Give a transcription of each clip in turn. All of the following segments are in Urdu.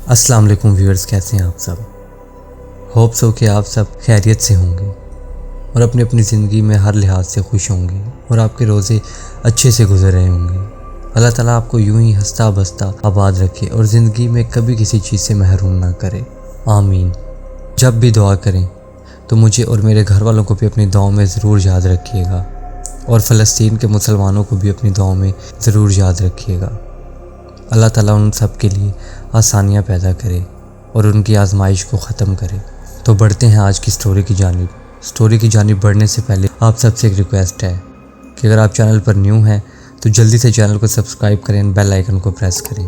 السلام علیکم ویورز، کیسے ہیں آپ سب؟ ہوپ سو کہ آپ سب خیریت سے ہوں گے اور اپنی اپنی زندگی میں ہر لحاظ سے خوش ہوں گے اور آپ کے روزے اچھے سے گزر رہے ہوں گے۔ اللہ تعالیٰ آپ کو یوں ہی ہنستا بستا آباد رکھے اور زندگی میں کبھی کسی چیز سے محروم نہ کرے، آمین۔ جب بھی دعا کریں تو مجھے اور میرے گھر والوں کو بھی اپنی دعاؤں میں ضرور یاد رکھیے گا، اور فلسطین کے مسلمانوں کو بھی اپنی دعاؤں میں ضرور یاد رکھیے گا۔ اللہ تعالیٰ ان سب کے لیے آسانیاں پیدا کرے اور ان کی آزمائش کو ختم کرے۔ تو بڑھتے ہیں آج کی سٹوری کی جانب بڑھنے سے پہلے آپ سب سے ایک ریکویسٹ ہے کہ اگر آپ چینل پر نیو ہیں تو جلدی سے چینل کو سبسکرائب کریں، بیل آئیکن کو پریس کریں۔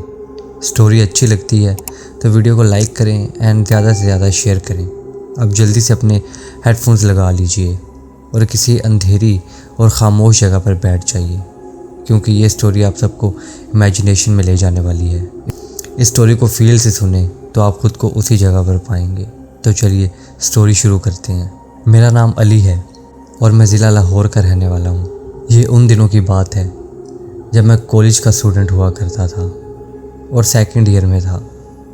سٹوری اچھی لگتی ہے تو ویڈیو کو لائک کریں اینڈ زیادہ سے زیادہ شیئر کریں۔ اب جلدی سے اپنے ہیڈ فونز لگا لیجئے اور کسی اندھیری اور خاموش جگہ پر بیٹھ جائیے، کیونکہ یہ سٹوری آپ سب کو امیجنیشن میں لے جانے والی ہے۔ اس سٹوری کو فیل سے سنیں تو آپ خود کو اسی جگہ پر پائیں گے۔ تو چلیے سٹوری شروع کرتے ہیں۔ میرا نام علی ہے اور میں ضلع لاہور کا رہنے والا ہوں۔ یہ ان دنوں کی بات ہے جب میں کالج کا اسٹوڈنٹ ہوا کرتا تھا اور سیکنڈ ایئر میں تھا،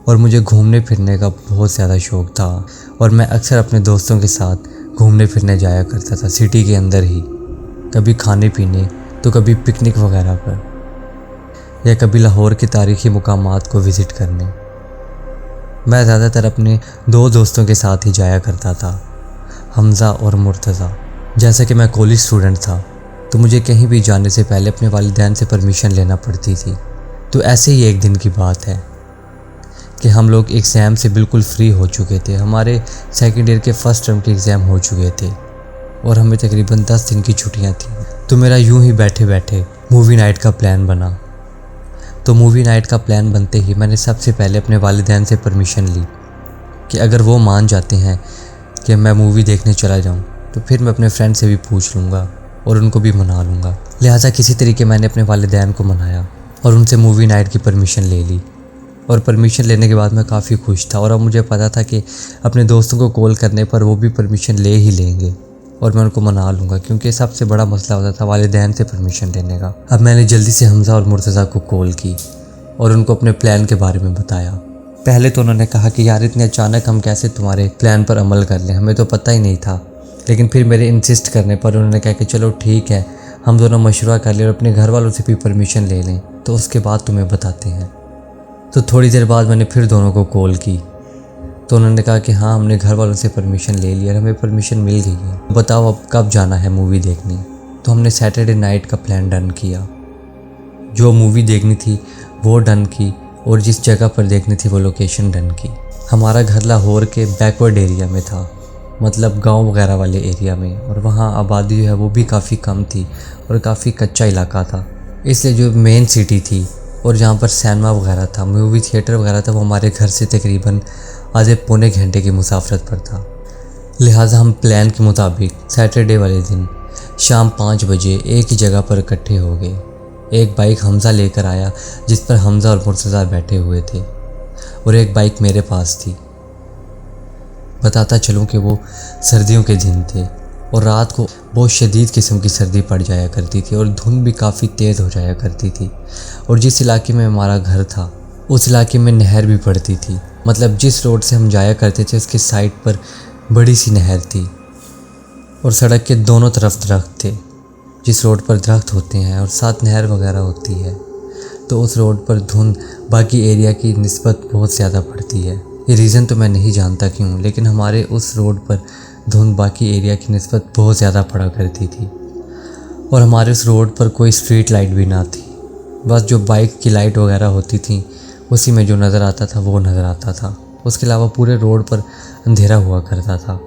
اور مجھے گھومنے پھرنے کا بہت زیادہ شوق تھا اور میں اکثر اپنے دوستوں کے ساتھ گھومنے پھرنے جایا کرتا تھا سٹی کے اندر ہی، کبھی کھانے پینے تو کبھی پکنک وغیرہ پر، یا کبھی لاہور کے تاریخی مقامات کو وزٹ کرنے۔ میں زیادہ تر اپنے دو دوستوں کے ساتھ ہی جایا کرتا تھا، حمزہ اور مرتضیٰ۔ جیسا کہ میں کالج اسٹوڈنٹ تھا تو مجھے کہیں بھی جانے سے پہلے اپنے والدین سے پرمیشن لینا پڑتی تھی۔ تو ایسے ہی ایک دن کی بات ہے کہ ہم لوگ ایگزام سے بالکل فری ہو چکے تھے، ہمارے سیکنڈ ایئر کے فرسٹ ٹرم کے ایگزام ہو چکے تھے اور ہمیں تقریباً 10 دن کی چھٹیاں تھیں۔ تو میرا یوں ہی بیٹھے بیٹھے مووی نائٹ کا پلان بنا۔ تو مووی نائٹ کا پلان بنتے ہی میں نے سب سے پہلے اپنے والدین سے پرمیشن لی کہ اگر وہ مان جاتے ہیں کہ میں مووی دیکھنے چلا جاؤں تو پھر میں اپنے فرینڈ سے بھی پوچھ لوں گا اور ان کو بھی منا لوں گا۔ لہٰذا کسی طریقے میں نے اپنے والدین کو منایا اور ان سے مووی نائٹ کی پرمیشن لے لی، اور پرمیشن لینے کے بعد میں کافی خوش تھا، اور اب مجھے پتا تھا کہ اپنے دوستوں کو کال کرنے پر وہ بھی پرمیشن لے ہی لیں گے اور میں ان کو منا لوں گا، کیونکہ سب سے بڑا مسئلہ ہوتا تھا والدین سے پرمیشن لینے کا۔ اب میں نے جلدی سے حمزہ اور مرتضیٰ کو کال کی اور ان کو اپنے پلان کے بارے میں بتایا۔ پہلے تو انہوں نے کہا کہ یار اتنے اچانک ہم کیسے تمہارے پلان پر عمل کر لیں، ہمیں تو پتہ ہی نہیں تھا۔ لیکن پھر میرے انسسٹ کرنے پر انہوں نے کہا کہ چلو ٹھیک ہے، ہم دونوں مشورہ کر لیں اور اپنے گھر والوں سے بھی پرمیشن لے لیں، تو اس کے بعد تمہیں بتاتے ہیں۔ تو تھوڑی دیر بعد میں نے پھر دونوں کو کال کی تو انہوں نے کہا کہ ہاں ہم نے گھر والوں سے پرمیشن لے لی اور ہمیں پرمیشن مل گئی ہے، بتاؤ اب کب جانا ہے مووی دیکھنے۔ تو ہم نے سیٹرڈے نائٹ کا پلان ڈن کیا، جو مووی دیکھنی تھی وہ ڈن کی اور جس جگہ پر دیکھنی تھی وہ لوکیشن ڈن کی۔ ہمارا گھر لاہور کے بیکورڈ ایریا میں تھا، مطلب گاؤں وغیرہ والے ایریا میں، اور وہاں آبادی جو ہے وہ بھی کافی کم تھی اور کافی کچا علاقہ تھا، اس لیے جو مین سٹی تھی اور جہاں پر سینما وغیرہ تھا، مووی تھیٹر وغیرہ تھا، وہ ہمارے گھر سے تقریباً آدھے پونے گھنٹے کی مسافرت پر تھا۔ لہٰذا ہم پلان کے مطابق سیٹرڈے والے دن شام 5 بجے ایک ہی جگہ پر اکٹھے ہو گئے۔ ایک بائک حمزہ لے کر آیا جس پر حمزہ اور مرتضیٰ بیٹھے ہوئے تھے، اور ایک بائک میرے پاس تھی۔ بتاتا چلوں کہ وہ سردیوں کے دن تھے اور رات کو بہت شدید قسم کی سردی پڑ جایا کرتی تھی اور دھند بھی کافی تیز ہو جایا کرتی تھی، اور جس علاقے میں ہمارا گھر تھا اس علاقے میں نہر بھی پڑتی تھی، مطلب جس روڈ سے ہم جایا کرتے تھے اس کے سائڈ پر بڑی سی نہر تھی اور سڑک کے دونوں طرف درخت تھے۔ جس روڈ پر درخت ہوتے ہیں اور ساتھ نہر وغیرہ ہوتی ہے تو اس روڈ پر دھند باقی ایریا کی نسبت بہت زیادہ پڑتی ہے۔ یہ ریزن تو میں نہیں جانتا کیوں، لیکن ہمارے اس روڈ پر دھند باقی ایریا کی نسبت بہت زیادہ پڑا کرتی تھی، اور ہمارے اس روڈ پر کوئی اسٹریٹ لائٹ بھی نہ تھی، بس جو بائک کی لائٹ وغیرہ ہوتی تھیں اسی میں جو نظر آتا تھا وہ نظر آتا تھا، اس کے علاوہ پورے روڈ پر اندھیرا ہوا کرتا تھا۔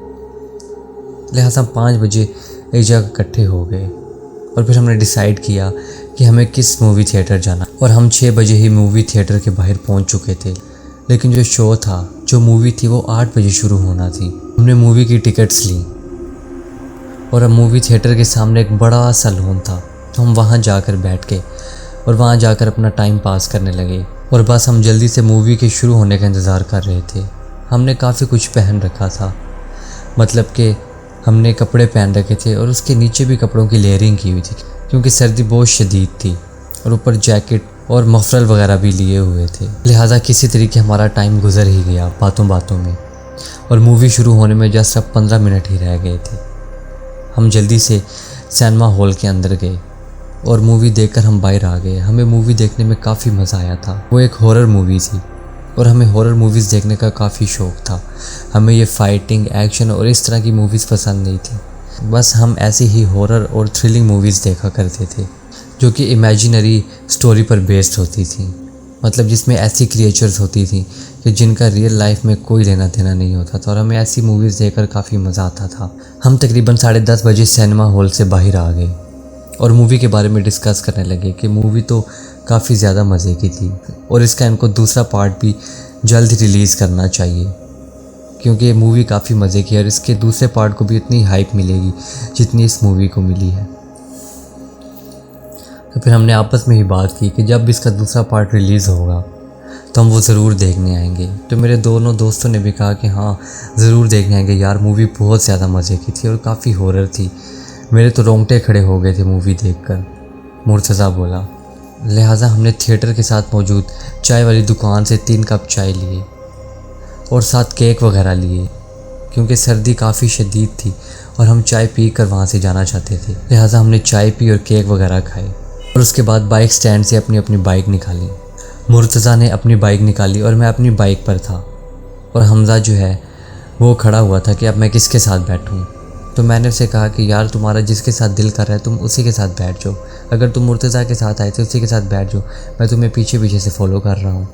لہٰذا 5 بجے ایک جگہ اکٹھے ہو گئے اور پھر ہم نے ڈیسائیڈ کیا کہ ہمیں کس مووی تھیٹر جانا، اور ہم 6 بجے ہی مووی تھیٹر کے باہر پہنچ چکے تھے، لیکن جو شو تھا، جو مووی تھی وہ 8 بجے شروع ہونا تھی۔ ہم نے مووی کی ٹکٹس لیں اور اب مووی تھیٹر کے سامنے ایک بڑا سا لون تھا، تو ہم وہاں جا کر بیٹھ کے اور وہاں جا کر اپنا ٹائم پاس کرنے لگے، اور بس ہم جلدی سے مووی کے شروع ہونے کا انتظار کر رہے تھے۔ ہم نے کافی کچھ پہن رکھا تھا، مطلب کہ ہم نے کپڑے پہن رکھے تھے اور اس کے نیچے بھی کپڑوں کی لیئرنگ کی ہوئی تھی، کیونکہ سردی بہت شدید تھی، اور اوپر جیکٹ اور مفرل وغیرہ بھی لیے ہوئے تھے، لہٰذا کسی طریقے ہمارا ٹائم گزر ہی گیا باتوں باتوں میں، اور مووی شروع ہونے میں جسٹ اب 15 منٹ ہی رہ گئے تھے۔ ہم جلدی سے سینما ہال کے اندر گئے اور مووی دیکھ کر ہم باہر آ گئے۔ ہمیں مووی دیکھنے میں کافی مزہ آیا تھا، وہ ایک ہارر مووی تھی اور ہمیں ہارر موویز دیکھنے کا کافی شوق تھا۔ ہمیں یہ فائٹنگ، ایکشن اور اس طرح کی موویز پسند نہیں تھی، بس ہم ایسی ہی ہارر اور تھرلنگ موویز دیکھا کرتے تھے جو کہ امیجنری سٹوری پر بیسڈ ہوتی تھیں، مطلب جس میں ایسی کریچرز ہوتی تھیں کہ جن کا ریئل لائف میں کوئی لینا دینا نہیں ہوتا تھا، اور ہمیں ایسی موویز دیکھ کر کافی مزہ آتا تھا۔ ہم تقریباً 10:30 بجے سینما ہال سے باہر آ گئے اور مووی کے بارے میں ڈسکس کرنے لگے کہ مووی تو کافی زیادہ مزے کی تھی اور اس کا ان کو دوسرا پارٹ بھی جلد ریلیز کرنا چاہیے، کیونکہ یہ مووی کافی مزے کی ہے اور اس کے دوسرے پارٹ کو بھی اتنی ہائپ ملے گی جتنی اس مووی کو ملی ہے۔ تو پھر ہم نے آپس میں ہی بات کی کہ جب اس کا دوسرا پارٹ ریلیز ہوگا تو ہم وہ ضرور دیکھنے آئیں گے۔ تو میرے دونوں دوستوں نے بھی کہا کہ ہاں ضرور دیکھنے آئیں گے یار، مووی بہت زیادہ مزے کی تھی اور کافی ہارر تھی، میرے تو رونگٹے کھڑے ہو گئے تھے مووی دیکھ کر، مرتضیٰ بولا۔ لہٰذا ہم نے تھیٹر کے ساتھ موجود چائے والی دکان سے 3 کپ چائے لیے اور ساتھ کیک وغیرہ لیے، کیونکہ سردی کافی شدید تھی اور ہم چائے پی کر وہاں سے جانا چاہتے تھے۔ لہٰذا ہم نے چائے پی اور کیک وغیرہ کھائے اور اس کے بعد بائک سٹینڈ سے اپنی بائک نکالی۔ مرتضیٰ نے اپنی بائک نکالی اور میں اپنی بائک پر تھا، اور حمزہ جو ہے وہ کھڑا ہوا تھا کہ اب میں کس کے ساتھ بیٹھوں۔ تو میں نے اسے کہا کہ یار تمہارا جس کے ساتھ دل کر رہا ہے تم اسی کے ساتھ بیٹھ جاؤ، اگر تم مرتضیٰ کے ساتھ آئے تھے اسی کے ساتھ بیٹھ جاؤ، میں تمہیں پیچھے پیچھے سے فالو کر رہا ہوں۔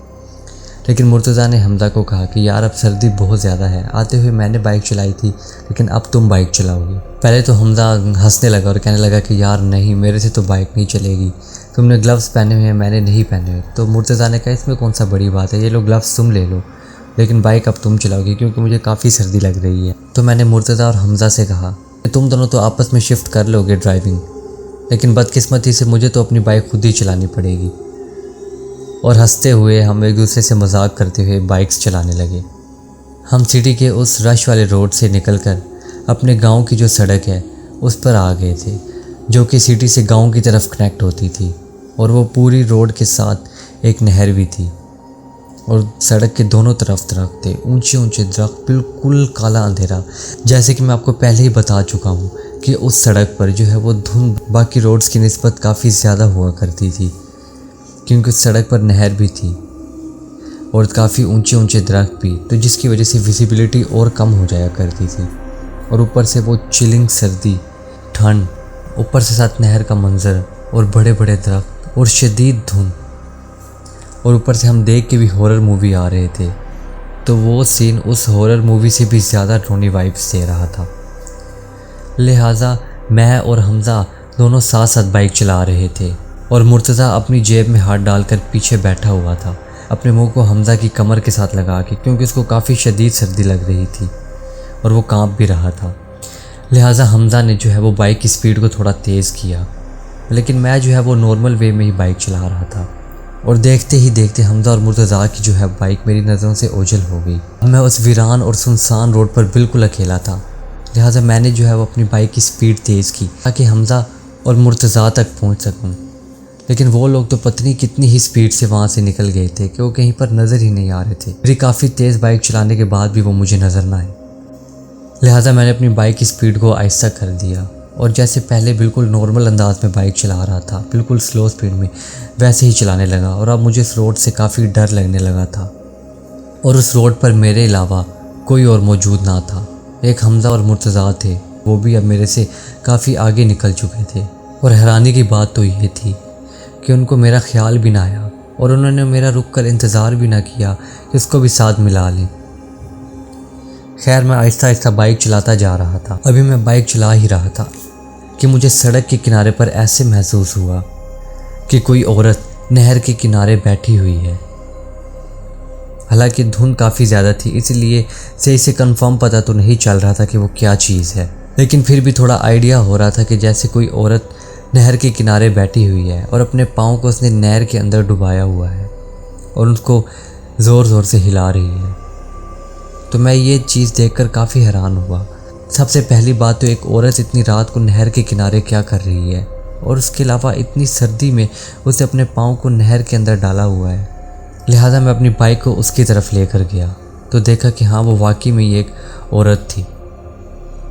لیکن مرتضیٰ نے حمزہ کو کہا کہ یار اب سردی بہت زیادہ ہے، آتے ہوئے میں نے بائک چلائی تھی لیکن اب تم بائک چلاؤ گی۔ پہلے تو حمزہ ہنسنے لگا اور کہنے لگا کہ یار نہیں، میرے سے تو بائک نہیں چلے گی، تم نے گلوز پہنے ہوئے ہیں میں نے نہیں پہنے ہوئے۔ تو مرتضیٰ نے کہا اس میں کون سا بڑی بات ہے، یہ لو گلوز تم لے لو، لیکن بائک اب تم چلاؤ گی کیونکہ مجھے کافی سردی لگ رہی ہے۔ تو میں نے مرتضیٰ اور حمزہ سے کہا کہ تم دونوں تو آپس میں شفٹ کر لو گے ڈرائیونگ، لیکن بدقسمتی سے مجھے تو اپنی بائک خود ہی چلانی پڑے گی۔ اور ہنستے ہوئے ہم ایک دوسرے سے مذاق کرتے ہوئے بائکس چلانے لگے۔ ہم سٹی کے اس رش والے روڈ سے نکل کر اپنے گاؤں کی جو سڑک ہے اس پر آ گئے تھے، جو کہ سٹی سے گاؤں کی طرف کنیکٹ ہوتی تھی، اور وہ پوری روڈ کے ساتھ ایک نہر بھی تھی، اور سڑک کے دونوں طرف درخت تھے، اونچے اونچے درخت، بالکل کالا اندھیرا۔ جیسے کہ میں آپ کو پہلے ہی بتا چکا ہوں کہ اس سڑک پر جو ہے وہ دھند باقی روڈز کی نسبت کافی زیادہ ہوا کرتی تھی، کیونکہ اس سڑک پر نہر بھی تھی اور کافی اونچے اونچے درخت بھی، تو جس کی وجہ سے ویزیبلٹی اور کم ہو جایا کرتی تھی، اور اوپر سے وہ چلنگ سردی، ٹھنڈ، اوپر سے ساتھ نہر کا منظر اور بڑے بڑے درخت اور شدید دھند، اور اوپر سے ہم دیکھ کے بھی ہارر مووی آ رہے تھے، تو وہ سین اس ہارر مووی سے بھی زیادہ ڈرونی وائبس دے رہا تھا۔ لہٰذا میں اور حمزہ دونوں ساتھ ساتھ بائک چلا رہے تھے، اور مرتضیٰ اپنی جیب میں ہاتھ ڈال کر پیچھے بیٹھا ہوا تھا، اپنے منہ کو حمزہ کی کمر کے ساتھ لگا کے، کیونکہ اس کو کافی شدید سردی لگ رہی تھی اور وہ کانپ بھی رہا تھا۔ لہٰذا حمزہ نے جو ہے وہ بائک کی سپیڈ کو تھوڑا تیز کیا، لیکن میں جو ہے وہ نارمل وے میں ہی بائک چلا رہا تھا، اور دیکھتے ہی دیکھتے حمزہ اور مرتضیٰ کی جو ہے بائک میری نظروں سے اوجھل ہو گئی۔ میں اس ویران اور سنسان روڈ پر بالکل اکیلا تھا، لہٰذا میں نے جو ہے وہ اپنی بائک کی سپیڈ تیز کی تاکہ حمزہ اور مرتضیٰ تک پہنچ سکوں، لیکن وہ لوگ تو پتہ نہیں کتنی ہی سپیڈ سے وہاں سے نکل گئے تھے کہ وہ کہیں پر نظر ہی نہیں آ رہے تھے۔ میری کافی تیز بائک چلانے کے بعد بھی وہ مجھے نظر نہ آئے، لہٰذا میں نے اپنی بائک کی سپیڈ کو آہستہ کر دیا، اور جیسے پہلے بالکل نارمل انداز میں بائک چلا رہا تھا، بالکل سلو سپیڈ میں، ویسے ہی چلانے لگا، اور اب مجھے اس روڈ سے کافی ڈر لگنے لگا تھا، اور اس روڈ پر میرے علاوہ کوئی اور موجود نہ تھا۔ ایک حمزہ اور مرتضیٰ تھے، وہ بھی اب میرے سے کافی آگے نکل چکے تھے، اور حیرانی کی بات تو یہ تھی کہ ان کو میرا خیال بھی نہ آیا، اور انہوں نے میرا رک کر انتظار بھی نہ کیا کہ اس کو بھی ساتھ ملا لیں۔ خیر میں آہستہ آہستہ بائک چلاتا جا رہا تھا۔ ابھی میں بائک چلا ہی رہا تھا کہ مجھے سڑک کے کنارے پر ایسے محسوس ہوا کہ کوئی عورت نہر کے کنارے بیٹھی ہوئی ہے۔ حالانکہ دھند کافی زیادہ تھی، اس لیے صحیح سے کنفرم پتہ تو نہیں چل رہا تھا کہ وہ کیا چیز ہے، لیکن پھر بھی تھوڑا آئیڈیا ہو رہا تھا کہ جیسے کوئی عورت نہر کے کنارے بیٹھی ہوئی ہے اور اپنے پاؤں کو اس نے نہر کے اندر ڈبایا ہوا ہے اور اس کو زور زور سے ہلا رہی ہے۔ تو میں یہ چیز دیکھ کر کافی حیران ہوا۔ سب سے پہلی بات تو ایک عورت اتنی رات کو نہر کے کنارے کیا کر رہی ہے، اور اس کے علاوہ اتنی سردی میں اسے اپنے پاؤں کو نہر کے اندر ڈالا ہوا ہے۔ لہٰذا میں اپنی بائک کو اس کی طرف لے کر گیا تو دیکھا کہ ہاں وہ واقعی میں ایک عورت تھی،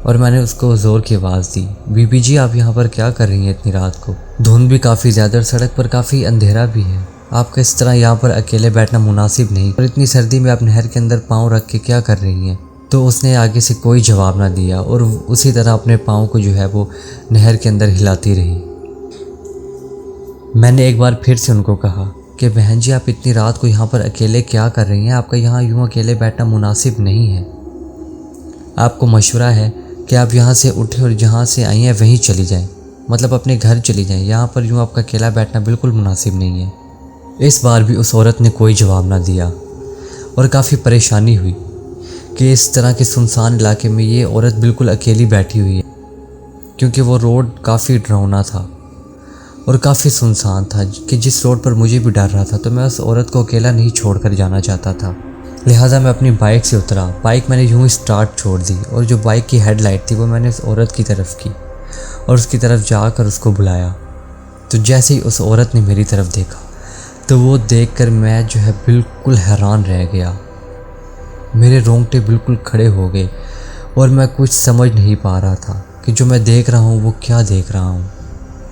اور میں نے اس کو زور کی آواز دی، بی بی جی آپ یہاں پر کیا کر رہی ہیں اتنی رات کو؟ دھند بھی کافی زیادہ اور سڑک پر کافی اندھیرا بھی ہے، آپ کا اس طرح یہاں پر اکیلے بیٹھنا مناسب نہیں، اور اتنی سردی میں آپ نہر کے اندر پاؤں رکھ کے کیا کر رہی ہیں؟ تو اس نے آگے سے کوئی جواب نہ دیا اور اسی طرح اپنے پاؤں کو جو ہے وہ نہر کے اندر ہلاتی رہی۔ میں نے ایک بار پھر سے ان کو کہا کہ بہن جی آپ اتنی رات کو یہاں پر اکیلے کیا کر رہی ہیں؟ آپ کا یہاں یوں اکیلے بیٹھنا مناسب نہیں ہے، آپ کو مشورہ ہے کہ آپ یہاں سے اٹھیں اور جہاں سے آئی ہیں وہیں چلی جائیں، مطلب اپنے گھر چلی جائیں، یہاں پر یوں آپ کا اکیلا بیٹھنا بالکل مناسب نہیں ہے۔ اس بار بھی اس عورت نے کوئی جواب نہ دیا اور کافی پریشانی ہوئی کہ اس طرح کے سنسان علاقے میں یہ عورت بالکل اکیلی بیٹھی ہوئی ہے، کیونکہ وہ روڈ کافی ڈراؤنا تھا اور کافی سنسان تھا کہ جس روڈ پر مجھے بھی ڈر رہا تھا، تو میں اس عورت کو اکیلا نہیں چھوڑ کر جانا چاہتا تھا۔ لہٰذا میں اپنی بائک سے اترا، بائک میں نے یوں ہی سٹارٹ چھوڑ دی اور جو بائک کی ہیڈ لائٹ تھی وہ میں نے اس عورت کی طرف کی اور اس کی طرف جا کر اس کو بلایا۔ تو جیسے ہی اس عورت نے میری طرف دیکھا تو وہ دیکھ کر میں جو ہے بالکل حیران رہ گیا، میرے رونگٹے بالکل کھڑے ہو گئے اور میں کچھ سمجھ نہیں پا رہا تھا کہ جو میں دیکھ رہا ہوں وہ کیا دیکھ رہا ہوں،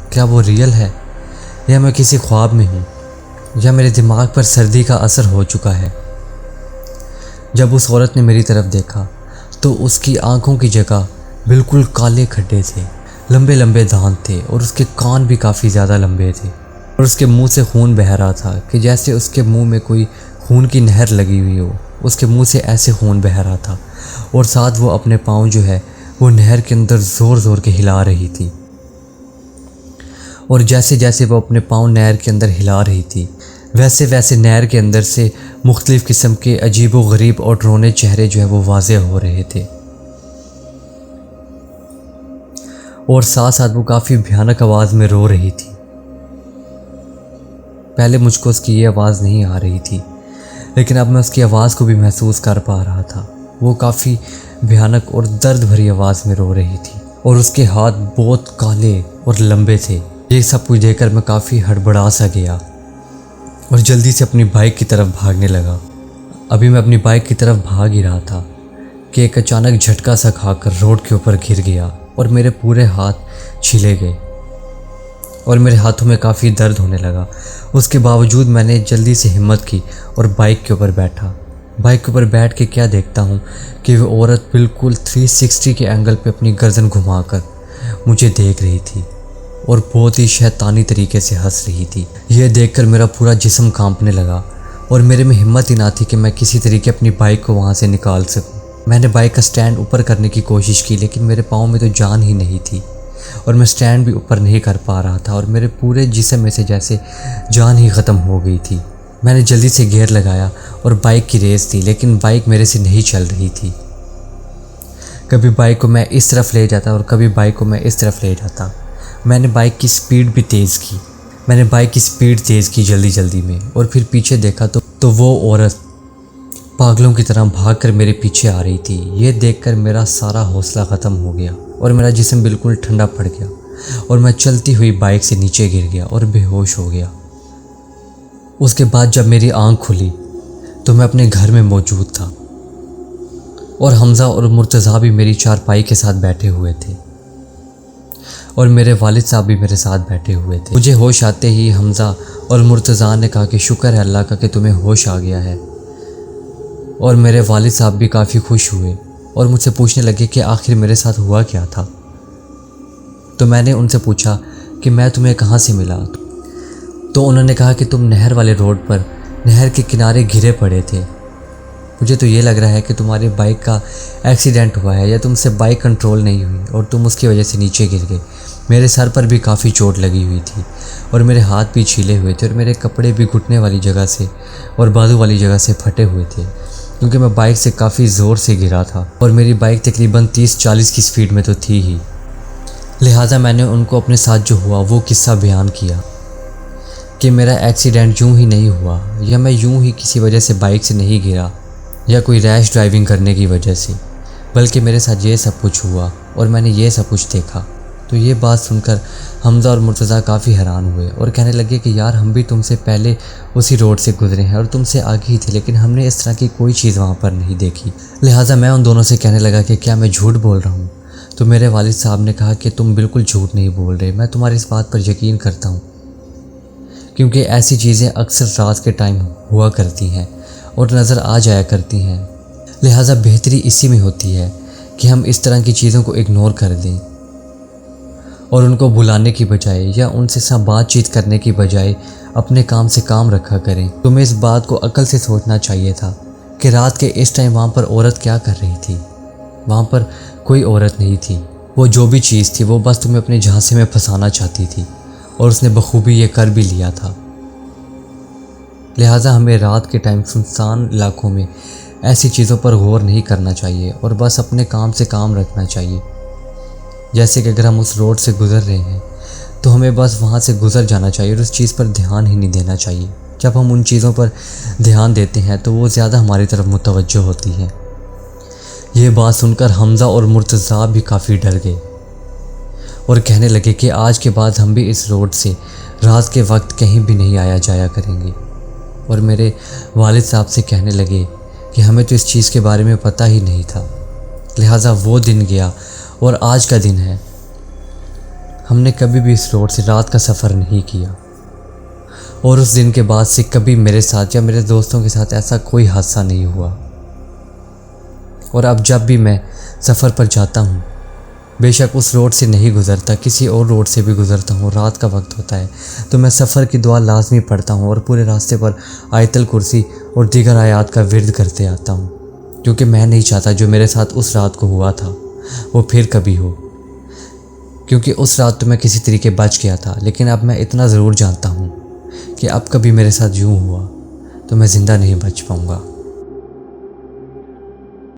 کیا وہ ریئل ہے یا میں کسی خواب میں ہوں یا میرے دماغ پر سردی کا اثر ہو چکا ہے۔ جب اس عورت نے میری طرف دیکھا تو اس کی آنکھوں کی جگہ بالکل کالے کھڈے تھے، لمبے لمبے دانت تھے اور اس کے کان بھی کافی زیادہ لمبے تھے، اور اس کے منہ سے خون بہہ رہا تھا کہ جیسے اس کے منہ میں کوئی خون کی نہر لگی ہوئی ہو، اس کے منہ سے ایسے خون بہہ رہا تھا، اور ساتھ وہ اپنے پاؤں جو ہے وہ نہر کے اندر زور زور کے ہلا رہی تھی، اور جیسے جیسے وہ اپنے پاؤں نہر کے اندر ہلا رہی تھی ویسے ویسے نہر کے اندر سے مختلف قسم کے عجیب و غریب اور ڈرونے چہرے جو ہے وہ واضح ہو رہے تھے، اور ساتھ ساتھ وہ کافی بھیانک آواز میں رو رہی تھی۔ پہلے مجھ کو اس کی یہ آواز نہیں آ رہی تھی، لیکن اب میں اس کی آواز کو بھی محسوس کر پا رہا تھا، وہ کافی بھیانک اور درد بھری آواز میں رو رہی تھی، اور اس کے ہاتھ بہت کالے اور لمبے تھے۔ یہ سب کچھ دیکھ کر میں کافی ہڑبڑا سا گیا اور جلدی سے اپنی بائک کی طرف بھاگنے لگا۔ ابھی میں اپنی بائک کی طرف بھاگ ہی رہا تھا کہ ایک اچانک جھٹکا سا کھا کر روڈ کے اوپر گر گیا اور میرے پورے ہاتھ چھلے گئے اور میرے ہاتھوں میں کافی درد ہونے لگا۔ اس کے باوجود میں نے جلدی سے ہمت کی اور بائک کے اوپر بیٹھا۔ بائک کے اوپر بیٹھ کے کیا دیکھتا ہوں کہ وہ عورت بالکل 360 کے اینگل پہ اپنی گردن گھما کر مجھے دیکھ رہی تھی اور بہت ہی شیطانی طریقے سے ہنس رہی تھی۔ یہ دیکھ کر میرا پورا جسم کانپنے لگا اور میرے میں ہمت ہی نہ تھی کہ میں کسی طریقے اپنی بائک کو وہاں سے نکال سکوں۔ میں نے بائک کا سٹینڈ اوپر کرنے کی کوشش کی، لیکن میرے پاؤں میں تو جان ہی نہیں تھی اور میں سٹینڈ بھی اوپر نہیں کر پا رہا تھا، اور میرے پورے جسم میں سے جیسے جان ہی ختم ہو گئی تھی۔ میں نے جلدی سے گیئر لگایا اور بائک کی ریس دی، لیکن بائک میرے سے نہیں چل رہی تھی۔ کبھی بائک کو میں اس طرف لے جاتا اور کبھی بائک کو میں اس طرف لے جاتا۔ میں نے بائک کی سپیڈ بھی تیز کی جلدی جلدی میں، اور پھر پیچھے دیکھا تو وہ عورت پاگلوں کی طرح بھاگ کر میرے پیچھے آ رہی تھی۔ یہ دیکھ کر میرا سارا حوصلہ ختم ہو گیا اور میرا جسم بالکل ٹھنڈا پڑ گیا اور میں چلتی ہوئی بائک سے نیچے گر گیا اور بے ہوش ہو گیا۔ اس کے بعد جب میری آنکھ کھلی تو میں اپنے گھر میں موجود تھا اور حمزہ اور مرتضیٰ بھی میری چارپائی کے ساتھ بیٹھے ہوئے تھے اور میرے والد صاحب بھی میرے ساتھ بیٹھے ہوئے تھے۔ مجھے ہوش آتے ہی حمزہ اور مرتضیٰ نے کہا کہ شکر ہے اللہ کا کہ تمہیں ہوش آ گیا ہے، اور میرے والد صاحب بھی کافی خوش ہوئے اور مجھ سے پوچھنے لگے کہ آخر میرے ساتھ ہوا کیا تھا۔ تو میں نے ان سے پوچھا کہ میں تمہیں کہاں سے ملا، تو انہوں نے کہا کہ تم نہر والے روڈ پر نہر کے کنارے گرے پڑے تھے، مجھے تو یہ لگ رہا ہے کہ تمہاری بائک کا ایکسیڈنٹ ہوا ہے یا تم سے بائک کنٹرول نہیں ہوئی اور تم اس کی وجہ سے نیچے گر گئے۔ میرے سر پر بھی کافی چوٹ لگی ہوئی تھی اور میرے ہاتھ بھی چھیلے ہوئے تھے اور میرے کپڑے بھی گھٹنے والی جگہ سے اور بازو والی جگہ سے پھٹے ہوئے تھے، کیونکہ میں بائک سے کافی زور سے گرا تھا اور میری بائک تقریباً 30-40 کی سپیڈ میں تو تھی ہی۔ لہٰذا میں نے ان کو اپنے ساتھ جو ہوا وہ قصہ بیان کیا کہ میرا ایکسیڈنٹ یوں ہی نہیں ہوا یا میں یوں ہی کسی وجہ سے بائک سے نہیں گرا یا کوئی ریش ڈرائیونگ کرنے کی وجہ سے، بلکہ میرے ساتھ یہ سب کچھ ہوا اور میں نے یہ سب کچھ دیکھا۔ تو یہ بات سن کر حمزہ اور مرتضیٰ کافی حیران ہوئے اور کہنے لگے کہ یار ہم بھی تم سے پہلے اسی روڈ سے گزرے ہیں اور تم سے آگے ہی تھے، لیکن ہم نے اس طرح کی کوئی چیز وہاں پر نہیں دیکھی۔ لہٰذا میں ان دونوں سے کہنے لگا کہ کیا میں جھوٹ بول رہا ہوں؟ تو میرے والد صاحب نے کہا کہ تم بالکل جھوٹ نہیں بول رہے، میں تمہاری اس بات پر یقین کرتا ہوں، کیونکہ ایسی چیزیں اکثر رات کے ٹائم ہوا کرتی ہیں اور نظر آ جایا کرتی ہیں۔ لہٰذا بہتری اسی میں ہوتی ہے کہ ہم اس طرح کی چیزوں کو اگنور کر دیں اور ان کو بلانے کی بجائے یا ان سے بات چیت کرنے کی بجائے اپنے کام سے کام رکھا کریں۔ تمہیں اس بات کو عقل سے سوچنا چاہیے تھا کہ رات کے اس ٹائم وہاں پر عورت کیا کر رہی تھی۔ وہاں پر کوئی عورت نہیں تھی، وہ جو بھی چیز تھی وہ بس تمہیں اپنے جھانسے میں پھنسانا چاہتی تھی اور اس نے بخوبی یہ کر بھی لیا تھا۔ لہٰذا ہمیں رات کے ٹائم سنسان علاقوں میں ایسی چیزوں پر غور نہیں کرنا چاہیے اور بس اپنے کام سے کام رکھنا چاہیے۔ جیسے کہ اگر ہم اس روڈ سے گزر رہے ہیں تو ہمیں بس وہاں سے گزر جانا چاہیے اور اس چیز پر دھیان ہی نہیں دینا چاہیے۔ جب ہم ان چیزوں پر دھیان دیتے ہیں تو وہ زیادہ ہماری طرف متوجہ ہوتی ہیں۔ یہ بات سن کر حمزہ اور مرتضیٰ بھی کافی ڈر گئے اور کہنے لگے کہ آج کے بعد ہم بھی اس روڈ سے رات کے وقت کہیں بھی نہیں آیا جایا کریں گے۔ اور میرے والد صاحب سے کہنے لگے کہ ہمیں تو اس چیز کے بارے میں پتہ ہی نہیں تھا، لہٰذا وہ دن گیا اور آج کا دن ہے، ہم نے کبھی بھی اس روڈ سے رات کا سفر نہیں کیا اور اس دن کے بعد سے کبھی میرے ساتھ یا میرے دوستوں کے ساتھ ایسا کوئی حادثہ نہیں ہوا۔ اور اب جب بھی میں سفر پر جاتا ہوں، بے شک اس روڈ سے نہیں گزرتا، کسی اور روڈ سے بھی گزرتا ہوں، رات کا وقت ہوتا ہے تو میں سفر کی دعا لازمی پڑھتا ہوں اور پورے راستے پر آیت الکرسی اور دیگر آیات کا ورد کرتے آتا ہوں، کیونکہ میں نہیں چاہتا جو میرے ساتھ اس رات کو ہوا تھا وہ پھر کبھی ہو، کیونکہ اس رات تو میں کسی طریقے بچ گیا تھا، لیکن اب میں اتنا ضرور جانتا ہوں کہ اب کبھی میرے ساتھ یوں ہوا تو میں زندہ نہیں بچ پاؤں گا۔